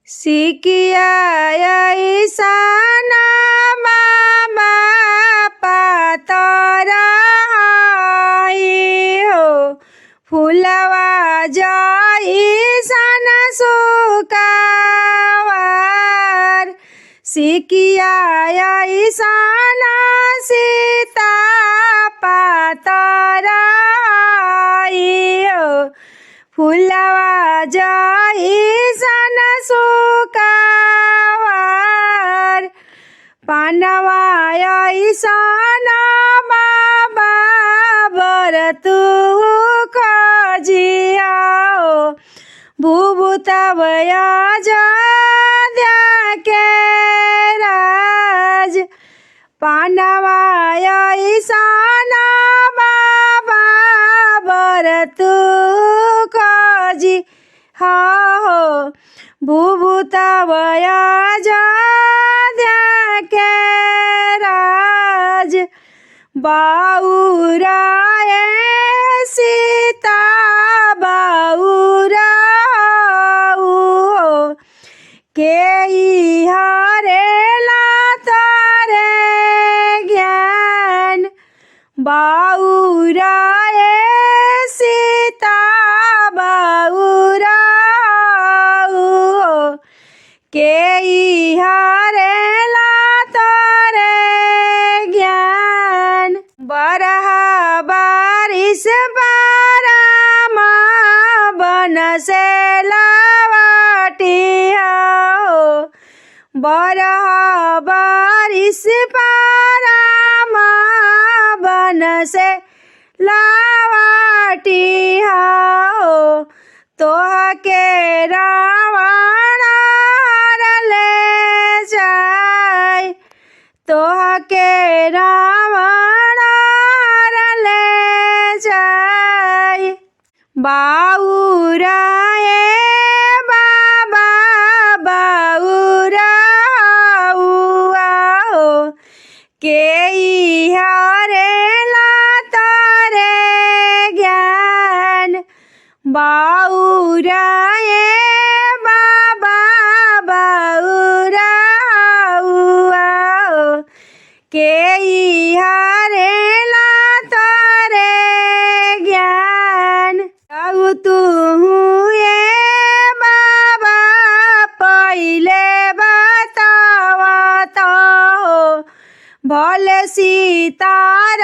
सिकिया ऐसाना बाबा पातर हो फुलवा जैसन सुकावार सिकिया ऐसाना सीता पातर हो फुलवा जैसन सुकावार पानवा ऐसन बाबा बरतु खजियाओ भूभूतवय अयोध्या के राज पानवा ऐसन बाबा बरतु खजी हो भूभूतवय अयोध्या के राज बाउराए सीता बाउराऊ के हरेला तारे ज्ञान बाउराए सीता बाउराऊ के हरेला तारे ज्ञान बरहा बारिश बाराम बन से लवाटी हो बरहा बारिश बाराम बन से लवाटी हो तोह के रावण ले जाय तोह के रावण ले जाय बाउराए बाबा बाउराऊ के हरेला तारे ज्ञान बाउराए बाबा बाउराऊ के हरेला तारे ज्ञान कहू तू ये बाबा पहिले बतावत हो भले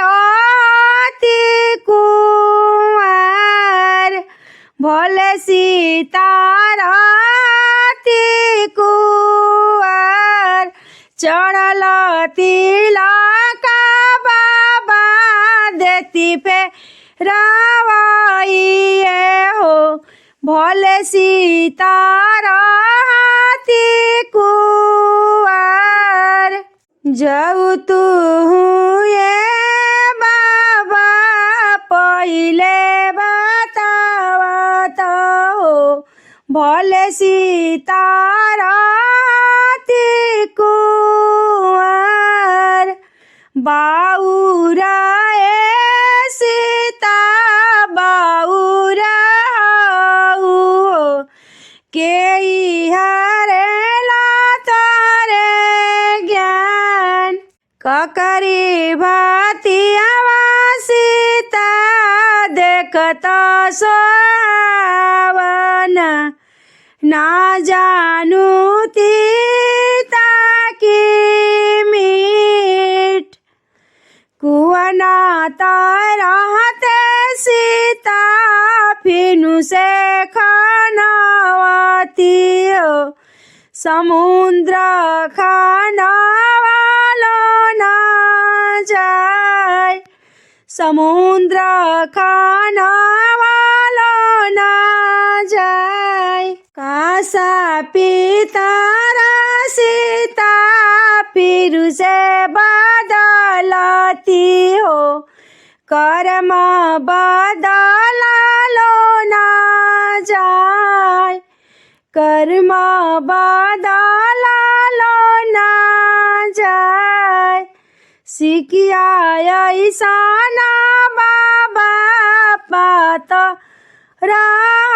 सीतारती कुंवर भले सीतारती कुंवर चढ़ल तिलक बाबा देती पे रावाइए हो भले सीतारती कुंवर जाऊ तू ये बाबा पहिले बतावत हो भले सीतारती कुंवर बाउराए सीता बाउराऊ के हरेला तारे ज्ञान ककरी भातियावा सीता देखत सोवन ना जानू तीता की मीठ कुआना रहते सीता फिनु से खानावती हो समुद्र खानावालो ना जाय समुद्र खानावालो ना जाय कासा पितारा सीता फिर से बदलती हो कर्म बदलालो ना जाय कर्म बदलालो ना जाय सिकिया ऐसाना बाबा पात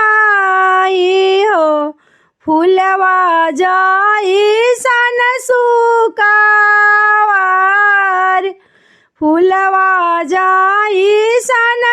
राई हो फुलवा जइसन सुकावार फुलवा जइसन